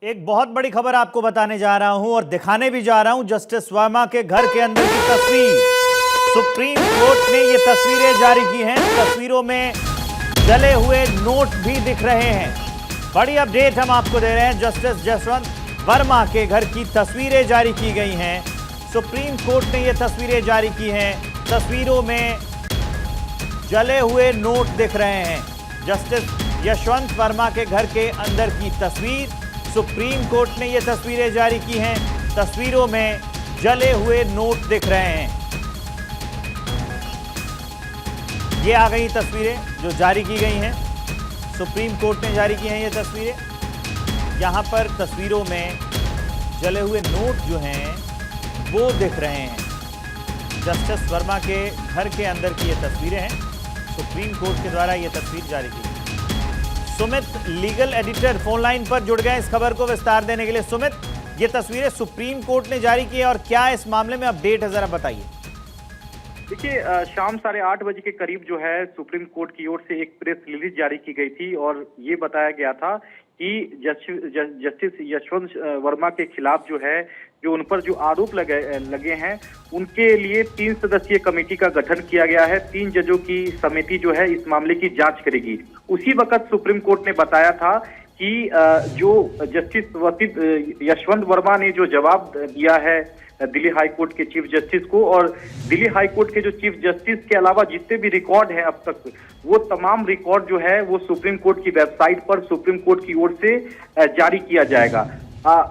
एक बहुत बड़ी खबर आपको बताने जा रहा हूं और दिखाने भी जा रहा हूं जस्टिस वर्मा के घर के अंदर की तस्वीर। सुप्रीम कोर्ट ने ये तस्वीरें जारी की हैं। तस्वीरों में जले हुए नोट भी दिख रहे हैं। बड़ी अपडेट हम आपको दे रहे हैं। जस्टिस जसवंत वर्मा के घर की तस्वीरें जारी की गई हैं। सुप्रीम कोर्ट ने ये तस्वीरें जारी की हैं। तस्वीरों में जले हुए नोट दिख रहे हैं। जस्टिस यशवंत वर्मा के घर के अंदर की तस्वीर। सुप्रीम कोर्ट ने ये तस्वीरें जारी की हैं। तस्वीरों में जले हुए नोट दिख रहे हैं। ये आ गई तस्वीरें जो जारी की गई हैं। सुप्रीम कोर्ट ने जारी की हैं ये तस्वीरें। यहां पर तस्वीरों में जले हुए नोट जो हैं वो दिख रहे हैं। जस्टिस वर्मा के घर के अंदर की ये तस्वीरें हैं। सुप्रीम कोर्ट के द्वारा ये तस्वीर जारी की। Sumit legal editor phone line पर जुड़ गए इस खबर को विस्तार देने के लिए। सुमित, ये तस्वीरें सुप्रीम कोर्ट ने जारी की है और क्या इस मामले में अपडेट है, जरा बताइए। देखिए, शाम 8:30 बजे के करीब जो है सुप्रीम कोर्ट की ओर से एक प्रेस रिलीज जारी की गई थी और ये बताया गया था कि जस्टिस यशवंत वर्मा के खिलाफ जो है, जो उन पर जो आरोप लगे हैं, उनके लिए 3 सदस्यीय कमेटी का गठन किया गया है। 3 जजों की समिति जो है इस मामले की जांच करेगी। उसी वक्त सुप्रीम कोर्ट ने बताया था कि जो जस्टिस यशवंत वर्मा ने जो जवाब दिया है दिल्ली हाई कोर्ट के चीफ जस्टिस को, और दिल्ली हाई कोर्ट के जो चीफ जस्टिस के अलावा जितने भी रिकॉर्ड हैं अब तक, वो तमाम रिकॉर्ड जो है वो सुप्रीम कोर्ट की वेबसाइट पर सुप्रीम कोर्ट की ओर से जारी किया जाएगा।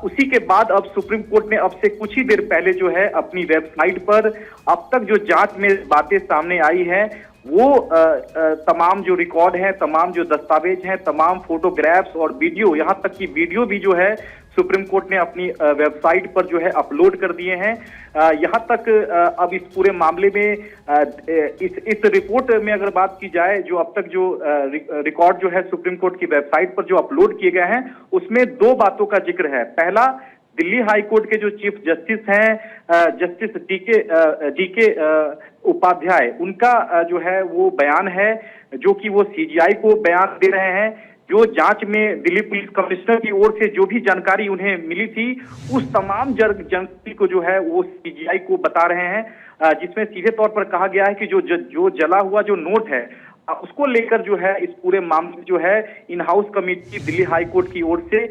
उसी के बाद अब सुप्रीम कोर्ट ने अब से कुछ ही देर पहले जो है अपनी वेबसाइट पर अब तक जो जांच में बातें सामने आई है वो तमाम जो रिकॉर्ड है, तमाम जो दस्तावेज हैं, तमाम फोटोग्राफ्स और वीडियो, यहाँ तक कि वीडियो भी जो है सुप्रीम कोर्ट ने अपनी वेबसाइट पर जो है अपलोड कर दिए हैं। यहाँ तक अब इस पूरे मामले में इस रिपोर्ट में अगर बात की जाए, जो अब तक जो रिकॉर्ड जो है सुप्रीम कोर्ट की वेबसाइट पर जो अपलोड किए गए हैं, उसमें 2 बातों का जिक्र है। पहला, दिल्ली हाई कोर्ट के जो चीफ जस्टिस हैं जस्टिस डीके उपाध्याय, उनका जो है वो बयान है जो कि वो सीजीआई को बयान दे रहे हैं। जो जांच में दिल्ली पुलिस कमिश्नर की ओर से जो भी जानकारी उन्हें मिली थी, उस तमाम जानकारी को जो है वो सीजीआई को बता रहे हैं, जिसमें सीधे तौर पर कहा गया है कि जो जला हुआ जो नोट है उसको लेकर जो है इस पूरे मामले जो है in house committee Delhi high court की ओर से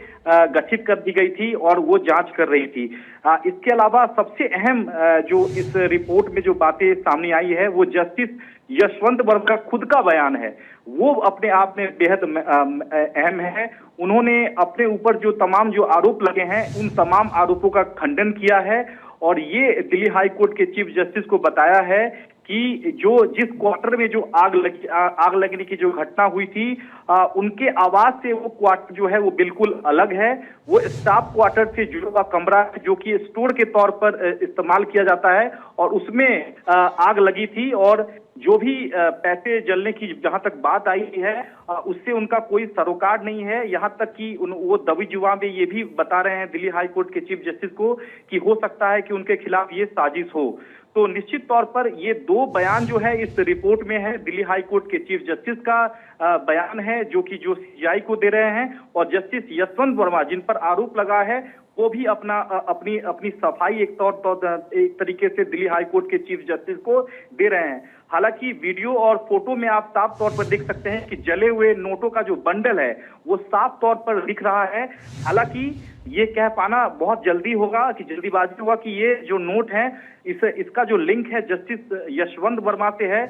गठित कर दी गई थी और वो जांच कर रही थी। इसके अलावा सबसे अहम जो इस रिपोर्ट में जो बातें सामने आई है वो जस्टिस यशवंत वर्मा का खुद का बयान है। वो अपने आप में बेहद अहम है। उन्होंने अपने ऊपर जो तमाम जो आरोप लगे हैं उन तमाम आरोपों का खंडन किया है और ये दिल्ली हाई कोर्ट के चीफ जस्टिस को बताया है कि जिस क्वार्टर में जो आग लगने की जो घटना हुई थी, उनके आवाज से वो क्वार्टर जो है वो बिल्कुल अलग है। वो स्टाफ क्वार्टर से जुड़ा हुआ कमरा है जो कि स्टोर के तौर पर इस्तेमाल किया जाता है और उसमें आग लगी थी और जो भी पैसे जलने की जहां तक बात आई है उससे उनका कोई सरोकार नहीं है। यहां तक कि वो दबी जुबान में ये भी बता रहे हैं दिल्ली हाई कोर्ट के चीफ जस्टिस को कि हो सकता है कि उनके खिलाफ ये साजिश हो। तो निश्चित तौर पर ये 2 बयान जो है इस रिपोर्ट में है। दिल्ली हाई कोर्ट के चीफ जस्टिस का बयान है जो सीजीआई को दे रहे हैं, और जस्टिस यशवंत वर्मा जिन पर आरोप लगा है वो भी अपनी सफाई एक तरीके से दिल्ली हाई कोर्ट के चीफ जस्टिस को दे रहे हैं। हालांकि वीडियो और फोटो में आप साफ तौर पर देख सकते हैं कि जले हुए नोटों का जो बंडल है वो साफ तौर पर दिख रहा है। हालांकि ये कह पाना बहुत जल्दी होगा कि जल्दीबाजी होगा कि ये जो नोट है इसका जो लिंक है जस्टिस यशवंत वर्मा से है,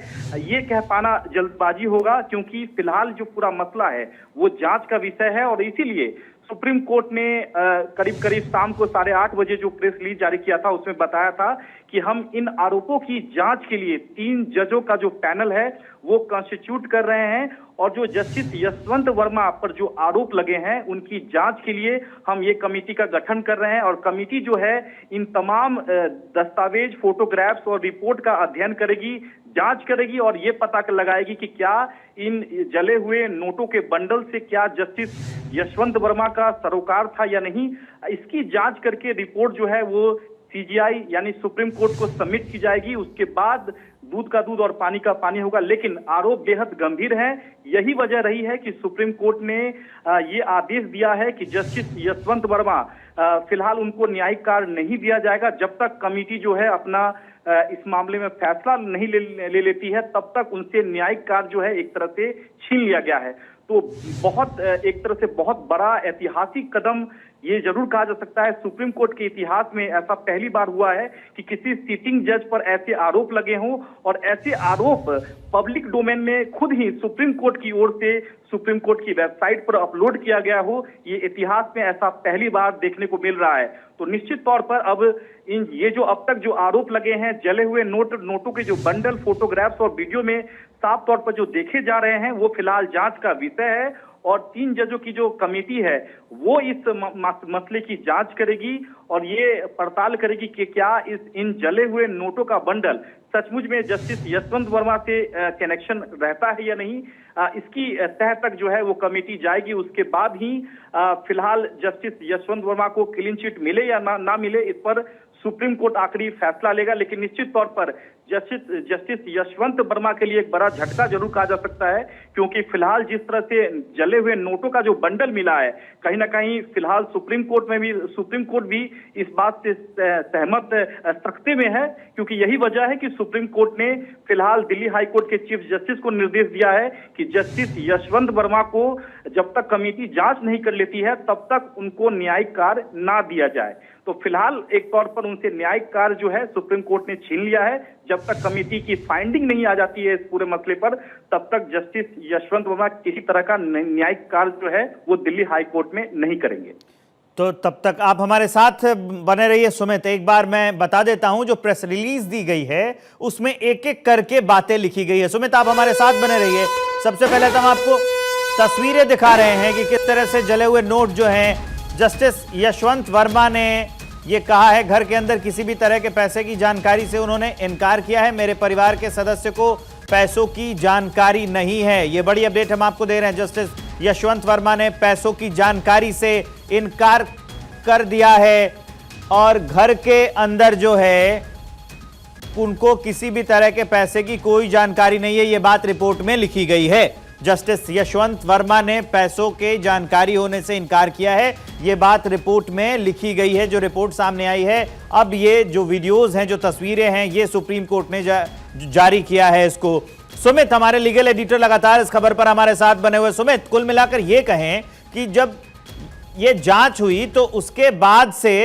ये कह पाना जल्दबाजी होगा, क्योंकि फिलहाल जो पूरा मसला है वो जांच का विषय है। और इसीलिए सुप्रीम कोर्ट ने करीब शाम को 8:30 बजे जो प्रेस रिलीज जारी किया था उसमें बताया था कि हम इन आरोपों की जांच के लिए 3 जजों का जो पैनल है वो कॉन्स्टिट्यूट कर रहे हैं और जो जस्टिस यशवंत वर्मा पर जो आरोप लगे हैं उनकी जांच के लिए हम ये कमेटी का गठन कर रहे हैं। और कमेटी जो है इन तमाम दस्तावेज, फोटोग्राफ्स और रिपोर्ट का अध्ययन करेगी, जांच करेगी और ये पता लगाएगी कि क्या इन जले हुए नोटों के बंडल से क्या जस्टिस यशवंत वर्मा का सरोकार था या नहीं। इसकी जांच करके रिपोर्ट जो है वो सीजीआई यानी सुप्रीम कोर्ट को सबमिट की जाएगी। उसके बाद दूध का दूध और पानी का पानी होगा, लेकिन आरोप बेहद गंभीर है। यही वजह रही है कि सुप्रीम कोर्ट ने ये आदेश दिया है कि जस्टिस यशवंत वर्मा फिलहाल उनको न्यायिक कार्य नहीं दिया जाएगा जब तक कमेटी जो है अपना इस मामले में फैसला नहीं ले लेती है, तब तक उनसे न्यायिक कार्य जो है एक तरह से छीन लिया गया है। तो बहुत एक तरह से बहुत बड़ा ऐतिहासिक कदम ये जरूर कहा जा सकता है। सुप्रीम कोर्ट के इतिहास में ऐसा पहली बार हुआ है कि किसी सिटिंग जज पर ऐसे आरोप लगे हों और ऐसे आरोप पब्लिक डोमेन में खुद ही सुप्रीम कोर्ट की ओर से सुप्रीम कोर्ट की वेबसाइट पर अपलोड किया गया हो। ये इतिहास में ऐसा पहली बार देखने को मिल रहा है। तो निश्चित तौर पर अब ये जो अब तक जो आरोप लगे हैं, जले हुए नोटों के जो बंडल, फोटोग्राफ्स और वीडियो में साफ तौर पर जो देखे जा रहे हैं, वो फिलहाल जांच का विषय है और 3 जजों की जो कमेटी है वो इस मसले की जांच करेगी और ये पड़ताल करेगी कि क्या इन जले हुए नोटों का बंडल सचमुच में जस्टिस यशवंत वर्मा से कनेक्शन रहता है या नहीं। इसकी तह तक जो है वो कमेटी जाएगी। उसके बाद ही फिलहाल जस्टिस यशवंत वर्मा को क्लीन चिट मिले या ना मिले, इस पर सुप्रीम कोर्ट आखिरी फैसला लेगा। लेकिन निश्चित तौर पर जस्टिस यशवंत वर्मा के लिए एक बड़ा झटका जरूर कहा जा सकता है, क्योंकि फिलहाल जिस तरह से जले हुए नोटों का जो बंडल मिला है, कहीं ना कहीं फिलहाल सुप्रीम कोर्ट भी इस बात से सहमत सकते में है, क्योंकि यही वजह है कि सुप्रीम कोर्ट ने फिलहाल दिल्ली हाई कोर्ट के चीफ जस्टिस को निर्देश दिया है कि जस्टिस यशवंत वर्मा को जब तक कमेटी जांच नहीं कर लेती है तब तक उनको न्यायिक कार्य ना दिया जाए। तो फिलहाल एक तौर पर उनसे न्यायिक कार्य जो है सुप्रीम कोर्ट ने छीन लिया है। जब तक कमेटी की फाइंडिंग नहीं आ जाती है इस पूरे मसले पर, तब तक जस्टिस यशवंत वर्मा किसी तरह का न्यायिक कार्य जो है वो दिल्ली हाई कोर्ट में नहीं करेंगे। तो तब तक आप हमारे साथ बने रहिए। सुमित, एक बार मैं बता देता हूं, जो प्रेस रिलीज दी गई है उसमें एक एक करके बातें लिखी गई है। सुमित, आप हमारे साथ बने रहिए। सबसे पहले तो हम आपको तस्वीरें दिखा रहे हैं कि किस तरह से जले हुए नोट जो हैं, जस्टिस यशवंत वर्मा ने ये कहा है घर के अंदर किसी भी तरह के पैसे की जानकारी से उन्होंने इनकार किया है। मेरे परिवार के सदस्य को पैसों की जानकारी नहीं है। ये बड़ी अपडेट हम आपको दे रहे हैं। जस्टिस यशवंत वर्मा ने पैसों की जानकारी से इनकार कर दिया है और घर के अंदर जो है उनको किसी भी तरह के पैसे की कोई जानकारी नहीं है। ये बात रिपोर्ट में लिखी गई है। जस्टिस यशवंत वर्मा ने पैसों के जानकारी होने से इनकार किया है। यह बात रिपोर्ट में लिखी गई है, जो रिपोर्ट सामने आई है। अब ये जो वीडियोस हैं, जो तस्वीरें हैं, ये सुप्रीम कोर्ट ने जारी किया है इसको। सुमित, हमारे लीगल एडिटर लगातार इस खबर पर हमारे साथ बने हुए। सुमित, कुल मिलाकर ये कहें कि जब ये जांच हुई तो उसके बाद से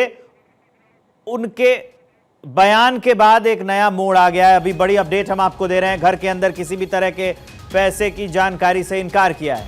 उनके बयान के बाद एक नया मोड़ आ गया है। अभी बड़ी अपडेट हम आपको दे रहे हैं, घर के अंदर किसी भी तरह के पैसे की जानकारी से इनकार किया है।